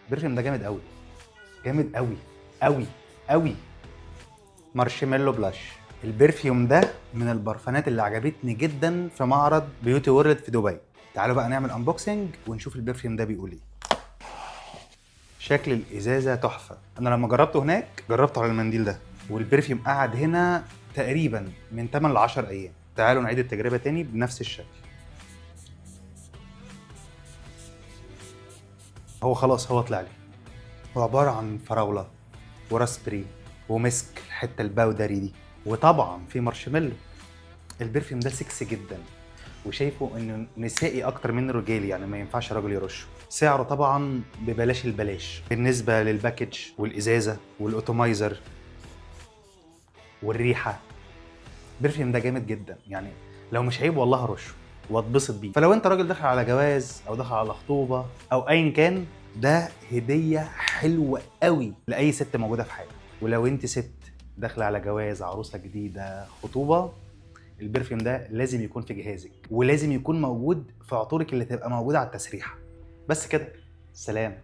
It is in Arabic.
البرفيوم ده جامد قوي، جامد قوي قوي قوي. مارشميلو بلاش. البرفيوم ده من البرفانات اللي عجبتني جدا في معرض بيوتي وورلد في دبي. تعالوا بقى نعمل انبوكسنج ونشوف البرفيوم ده بيقول ايه. شكل الازازه تحفه. انا لما جربته هناك جربته على المنديل ده، والبرفيوم قعد هنا تقريبا من 8 ل 10 ايام. تعالوا نعيد التجربه تاني بنفس الشكل. هو خلاص هو طلع لي. هو عباره عن فراوله وراسبري ومسك الحته الباودري دي، وطبعا في مارشميلو. البرفيوم ده سكسي جدا، وشايفه انه نسائي اكتر من رجالي، يعني ما ينفعش راجل يرشه. سعره طبعا ببلاش البلاش بالنسبه للباكج والازازه والاوتومايزر والريحه. البرفيوم ده جامد جدا، يعني لو مش عيب والله هرشه واتبسط بيه. فلو انت راجل داخل على جواز او داخل على خطوبه او ايا كان، ده هديه حلوه قوي لاي ست موجوده في حياتك. ولو انت ست داخله على جواز، عروسه جديده، خطوبه، البرفيوم ده لازم يكون في جهازك، ولازم يكون موجود في عطورك اللي تبقى موجوده على التسريحه. بس كده، سلام.